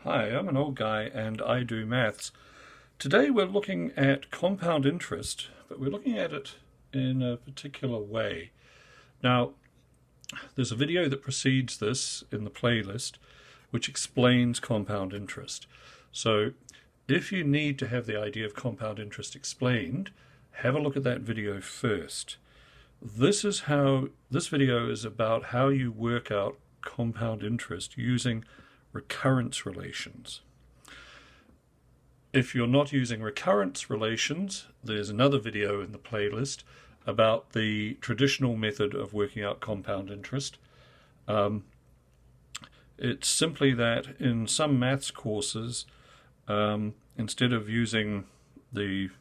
Hi, I'm an old guy and I do maths. Today we're looking at compound interest, but we're looking at it in a particular way. Now, there's a video that precedes this in the playlist which explains compound interest. So if you need to have the idea of compound interest explained, have a look at that video first. This video is about how you work out compound interest using recurrence relations. If you're not using recurrence relations, there's another video in the playlist about the traditional method of working out compound interest. It's simply that in some maths courses, instead of using the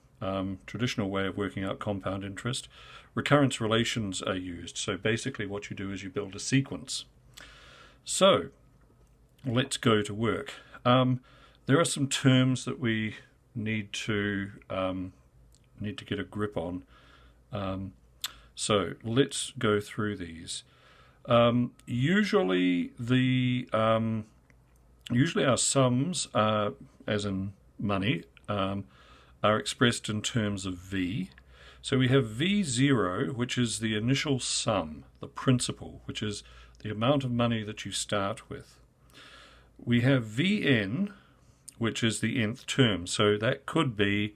traditional way of working out compound interest, recurrence relations are used. So basically what you do is you build a sequence. So let's go to work. There are some terms that we need to get a grip on. So let's go through these. Usually our sums, as in money, are expressed in terms of V. So we have V0, which is the initial sum, the principal, which is the amount of money that you start with. We have Vn, which is the nth term. So that could be,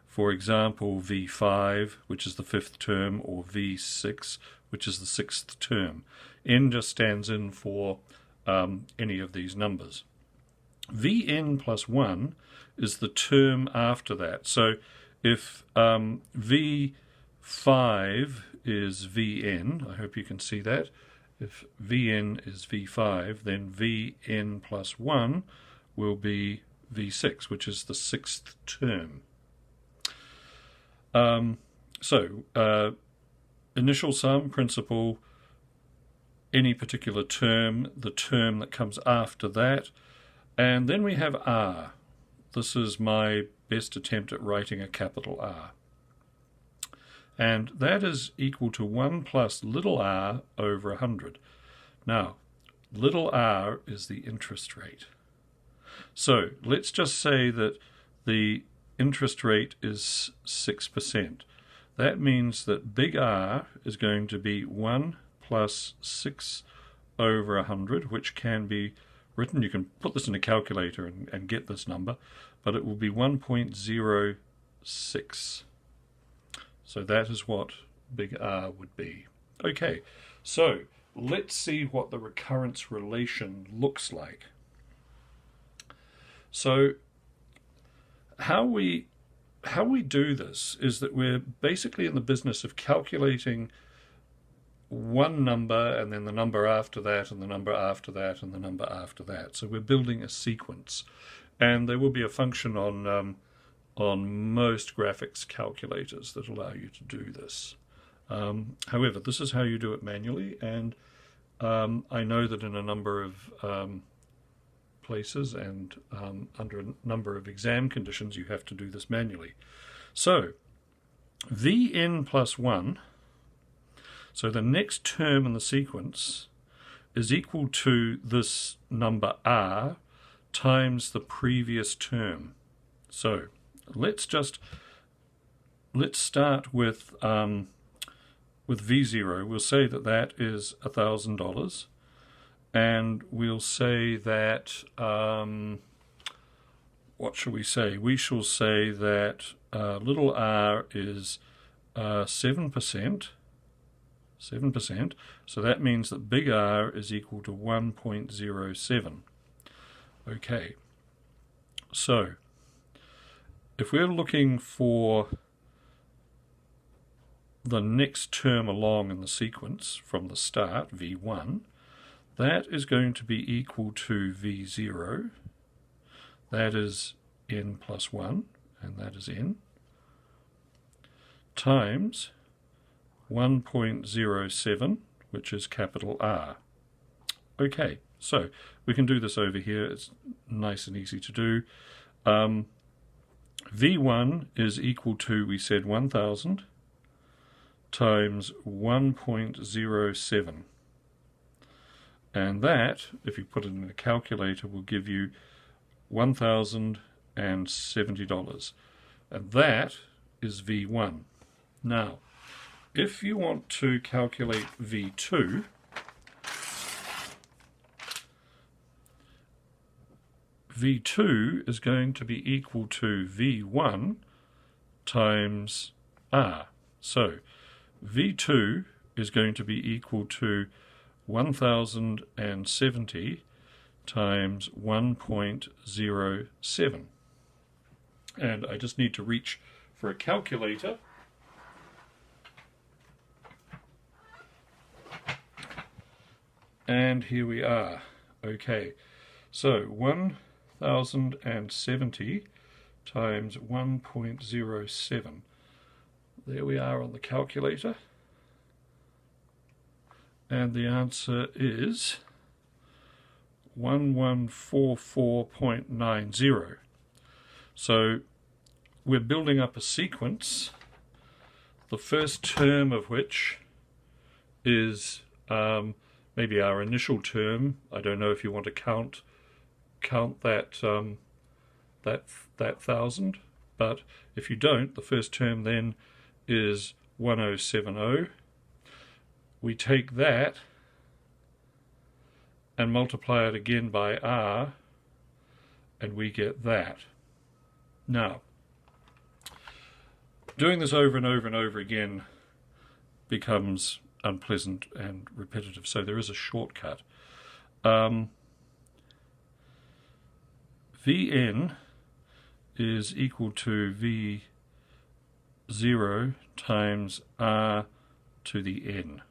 for example, V5, which is the fifth term, or V6, which is the sixth term. N just stands in for any of these numbers. Vn plus 1 is the term after that. So if V5 is Vn, I hope you can see that. If Vn is V5, then Vn plus 1 will be V6, which is the sixth term. Initial sum, principal, any particular term, the term that comes after that, and then we have R. This is my best attempt at writing a capital R. And that is equal to 1 plus little r over 100. Now, little r is the interest rate. So let's just say that the interest rate is 6%. That means that big R is going to be 1 plus 6 over 100, which can be written. You can put this in a calculator and get this number, but it will be 1.06. So that is what big R would be. Okay, so let's see what the recurrence relation looks like. So how we do this is that we're basically in the business of calculating one number and then the number after that and the number after that and the number after that. So we're building a sequence, and there will be a function on most graphics calculators that allow you to do this. However, this is how you do it manually, and I know that in a number of places and under a number of exam conditions you have to do this manually. So Vn plus 1, so the next term in the sequence, is equal to this number r times the previous term. So let's start with V0. We'll say that that is $1,000, and we'll say that what shall we say? We shall say that little r is 7%. 7%. So that means that big R is equal to 1.07. Okay. So if we're looking for the next term along in the sequence from the start, V1, that is going to be equal to V0. That is n plus 1, and that is n, times 1.07, which is capital R. Okay, so we can do this over here. It's nice and easy to do. V1 is equal to, we said, 1,000 times 1.07. And that, if you put it in a calculator, will give you $1,070. And that is V1. Now, if you want to calculate V2, V2 is going to be equal to V1 times R. So V2 is going to be equal to 1070 times 1.07. And I just need to reach for a calculator. And here we are. Okay, so 1070 times 1.07. There we are on the calculator. And the answer is 1144.90. So we're building up a sequence, the first term of which is maybe our initial term. I don't know if you want to count that that 1,000, but if you don't, the first term then is 1070. We take that and multiply it again by R, and we get that. Now, doing this over and over and over again becomes unpleasant and repetitive, so there is a shortcut. Vn is equal to V0 times R to the n.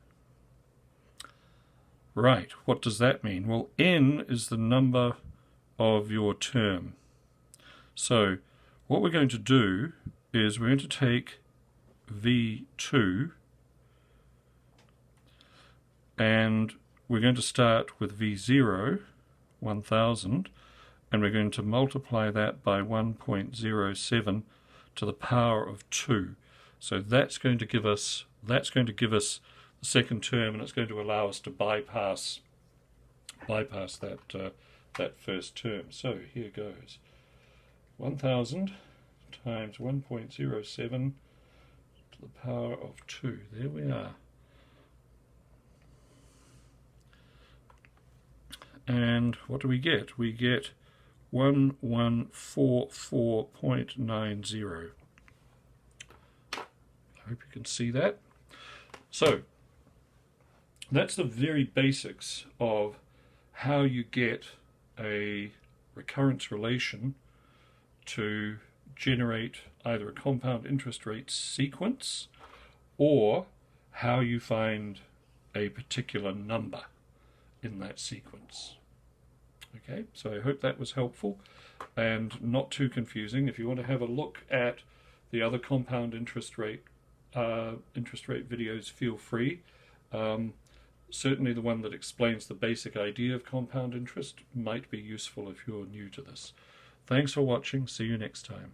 Right, what does that mean? Well, n is the number of your term. So what we're going to do is we're going to take V2 and we're going to start with V0, 1000, and we're going to multiply that by 1.07 to the power of 2. So that's going to give us the second term, and it's going to allow us to bypass that first term. So here goes. 1000 times 1.07 to the power of 2. There we are. And what do we get? We get 1144.90. I hope you can see that. So that's the very basics of how you get a recurrence relation to generate either a compound interest rate sequence or how you find a particular number in that sequence. Okay, so I hope that was helpful and not too confusing. If you want to have a look at the other compound interest rate videos, feel free. Certainly the one that explains the basic idea of compound interest might be useful if you're new to this. Thanks for watching. See you next time.